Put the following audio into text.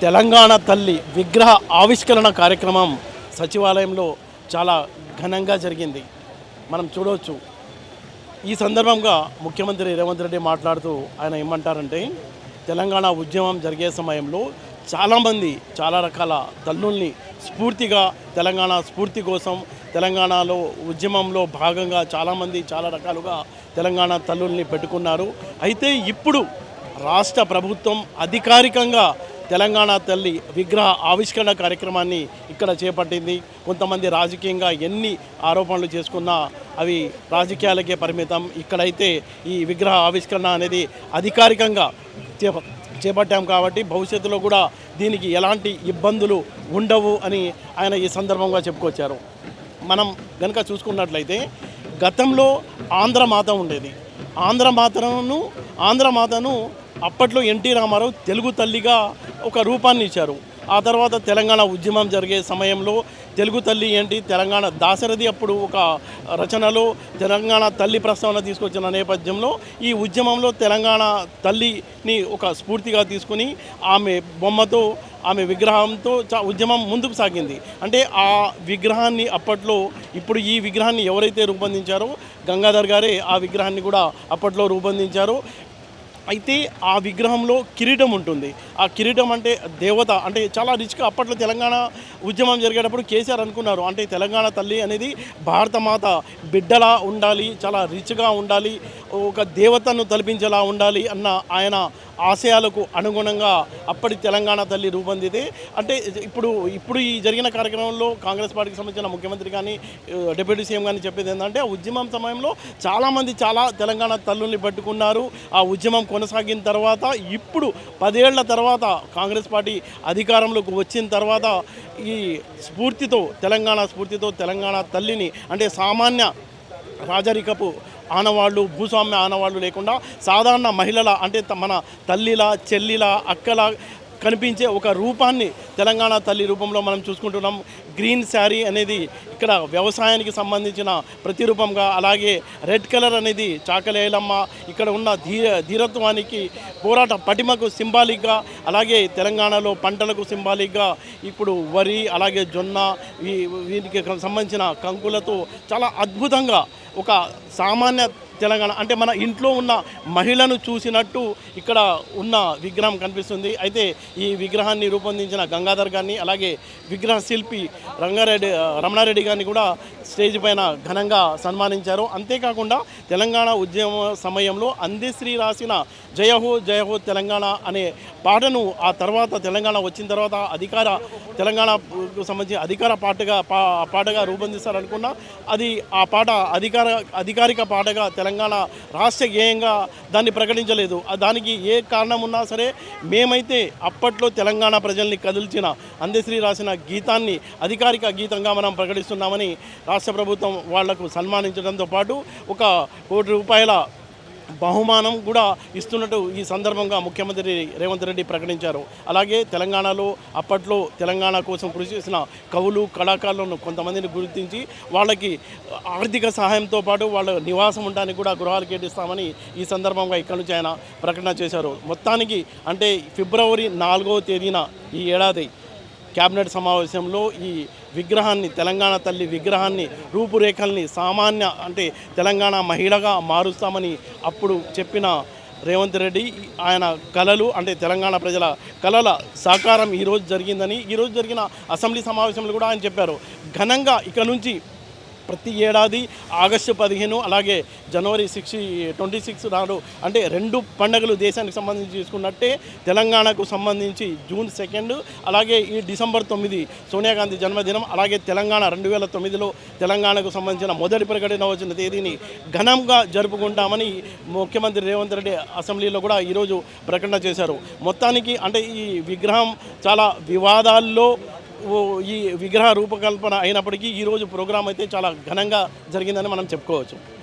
తెలంగాణ తల్లి విగ్రహ ఆవిష్కరణ కార్యక్రమం సచివాలయంలో చాలా ఘనంగా జరిగింది. మనం చూడవచ్చు. ఈ సందర్భంగా ముఖ్యమంత్రి రేవంత్ రెడ్డి మాట్లాడుతూ ఆయన ఏమంటారంటే, తెలంగాణ ఉద్యమం జరిగే సమయంలో చాలామంది చాలా రకాల తల్లుల్ని స్ఫూర్తిగా తెలంగాణ స్ఫూర్తి కోసం తెలంగాణలో ఉద్యమంలో భాగంగా చాలామంది చాలా రకాలుగా తెలంగాణ తల్లుల్ని పెట్టుకున్నారు. అయితే ఇప్పుడు రాష్ట్ర ప్రభుత్వం అధికారికంగా తెలంగాణ తల్లి విగ్రహ ఆవిష్కరణ కార్యక్రమాన్ని ఇక్కడ చేపట్టింది. కొంతమంది రాజకీయంగా ఎన్ని ఆరోపణలు చేసుకున్నా అవి రాజకీయాలకే పరిమితం. ఇక్కడైతే ఈ విగ్రహ ఆవిష్కరణ అనేది అధికారికంగా చేపట్టాం కాబట్టి భవిష్యత్తులో కూడా దీనికి ఎలాంటి ఇబ్బందులు ఉండవు అని ఆయన ఈ సందర్భంగా చెప్పుకొచ్చారు. మనం కనుక చూసుకున్నట్లయితే గతంలో ఆంధ్రమాత ఉండేది. ఆంధ్రమాతను అప్పట్లో ఎన్టీ రామారావు తెలుగు తల్లిగా ఒక రూపాన్ని ఇచ్చారు. ఆ తర్వాత తెలంగాణ ఉద్యమం జరిగే సమయంలో తెలుగు తల్లి ఏంటి, తెలంగాణ దాశరథి అప్పుడు ఒక రచనలో తెలంగాణ తల్లి ప్రస్తావన తీసుకొచ్చిన నేపథ్యంలో ఈ ఉద్యమంలో తెలంగాణ తల్లిని ఒక స్ఫూర్తిగా తీసుకుని ఆమె బొమ్మతో ఆమె విగ్రహంతో ఉద్యమం ముందుకు సాగింది. అంటే ఆ విగ్రహాన్ని అప్పట్లో ఇప్పుడు ఈ విగ్రహాన్ని ఎవరైతే రూపొందించారో గంగాధర్ గారే ఆ విగ్రహాన్ని కూడా అప్పట్లో రూపొందించారు. అయితే ఆ విగ్రహంలో కిరీటం ఉంటుంది. ఆ కిరీటం అంటే దేవత, అంటే చాలా రిచ్గా అప్పట్లో తెలంగాణ ఉద్యమం జరిగేటప్పుడు కేసీఆర్ అనుకున్నారు, అంటే తెలంగాణ తల్లి అనేది భారతమాత బిడ్డలా ఉండాలి, చాలా రిచ్గా ఉండాలి, ఒక దేవతను తలపించేలా ఉండాలి అన్న ఆయన ఆశయాలకు అనుగుణంగా అప్పటి తెలంగాణ తల్లి రూపొందితే. అంటే ఇప్పుడు ఈ జరిగిన కార్యక్రమంలో కాంగ్రెస్ పార్టీకి సంబంధించిన ముఖ్యమంత్రి కానీ డిప్యూటీ సీఎం కానీ చెప్పేది ఏంటంటే, ఆ ఉద్యమం సమయంలో చాలామంది చాలా తెలంగాణ తల్లుల్ని పట్టుకున్నారు. ఆ ఉద్యమం కొనసాగిన తర్వాత ఇప్పుడు 10 ఏళ్ల తర్వాత కాంగ్రెస్ పార్టీ అధికారంలోకి వచ్చిన తర్వాత ఈ స్ఫూర్తితో తెలంగాణ తల్లిని, అంటే సామాన్య రాజరికపు ఆనవాళ్ళు, భూస్వామ్య ఆనవాళ్ళు లేకుండా సాధారణ మహిళల, అంటే మన తల్లిలా చెల్లిలా అక్కలా కనిపించే ఒక రూపాన్ని తెలంగాణ తల్లి రూపంలో మనం చూసుకుంటున్నాం. గ్రీన్ శారీ అనేది ఇక్కడ వ్యవసాయానికి సంబంధించిన ప్రతిరూపంగా, అలాగే రెడ్ కలర్ అనేది చాకలేలమ్మ ఇక్కడ ఉన్న ధీరత్వానికి, పోరాట పటిమకు సింబాలిక్గా, అలాగే తెలంగాణలో పంటలకు సింబాలిక్గా ఇప్పుడు వరి, అలాగే జొన్న, వీటికి సంబంధించిన కంకులతో చాలా అద్భుతంగా ఒక సామాన్య తెలంగాణ, అంటే మన ఇంట్లో ఉన్న మహిళను చూసినట్టు ఇక్కడ ఉన్న విగ్రహం కనిపిస్తుంది. అయితే ఈ విగ్రహాన్ని రూపొందించిన గంగాధర్ గారిని, అలాగే విగ్రహ శిల్పి రమణారెడ్డి గారిని కూడా స్టేజ్ పైన ఘనంగా సన్మానించారు. అంతేకాకుండా తెలంగాణ ఉద్యమ సమయంలో అందశ్రీ రాసిన జయహో జయహో తెలంగాణ అనే పాటను ఆ తర్వాత తెలంగాణ వచ్చిన తర్వాత తెలంగాణకు సంబంధించి అధికార పాటగా రూపొందిస్తారనుకున్నా అది ఆ పాట అధికారిక పాటగా తెలంగాణ రాష్ట్ర గేయంగా దాన్ని ప్రకటించలేదు. దానికి ఏ కారణం ఉన్నా సరే మేమైతే అప్పట్లో తెలంగాణ ప్రజల్ని కదిల్చిన అందశ్రీ రాసిన గీతాన్ని అధికారిక గీతంగా మనం ప్రకటిస్తున్నామని రాష్ట్ర ప్రభుత్వం వాళ్లకు సన్మానించడంతో పాటు ₹1 కోటి బహుమానం కూడా ఇస్తున్నట్టు ఈ సందర్భంగా ముఖ్యమంత్రి రేవంత్ రెడ్డి ప్రకటించారు. అలాగే తెలంగాణలో అప్పట్లో తెలంగాణ కోసం కృషి చేసిన కవులు, కళాకారులను కొంతమందిని గుర్తించి వాళ్ళకి ఆర్థిక సహాయంతో పాటు వాళ్ళ నివాసం ఉండడానికి కూడా గృహాలు కేటాయిస్తామని ఈ సందర్భంగా ఇక్కడి నుంచి ఆయన ప్రకటన చేశారు. మొత్తానికి అంటే ఫిబ్రవరి 4వ తేదీన ఈ ఏడాది క్యాబినెట్ సమావేశంలో ఈ విగ్రహాన్ని, తెలంగాణ తల్లి విగ్రహాన్ని రూపురేఖల్ని సామాన్య, అంటే తెలంగాణ మహిళగా మారుస్తామని అప్పుడు చెప్పిన రేవంత్ రెడ్డి ఆయన కలలు, అంటే తెలంగాణ ప్రజల కలల సాకారం ఈరోజు జరిగిందని, ఈరోజు జరిగిన అసెంబ్లీ సమావేశంలో కూడా ఆయన చెప్పారు. ఘనంగా ఇక నుంచి ప్రతి ఏడాది ఆగస్టు 15 అలాగే జనవరి 26 నాడు, అంటే 2 పండుగలు దేశానికి సంబంధించి చూసుకున్నట్టే తెలంగాణకు సంబంధించి జూన్ 2 అలాగే ఈ డిసెంబర్ 9 సోనియా గాంధీ జన్మదినం, అలాగే తెలంగాణ 2009లో తెలంగాణకు సంబంధించిన మొదటి ప్రకటన వచ్చిన తేదీని ఘనంగా జరుపుకుంటామని ముఖ్యమంత్రి రేవంత్ రెడ్డి అసెంబ్లీలో కూడా ఈరోజు ప్రకటన చేశారు. మొత్తానికి అంటే ఈ విగ్రహం చాలా వివాదాల్లో ఈ విగ్రహ రూపకల్పన అయినప్పటికీ ఈరోజు ప్రోగ్రాం అయితే చాలా ఘనంగా జరిగిందని మనం చెప్పుకోవచ్చు.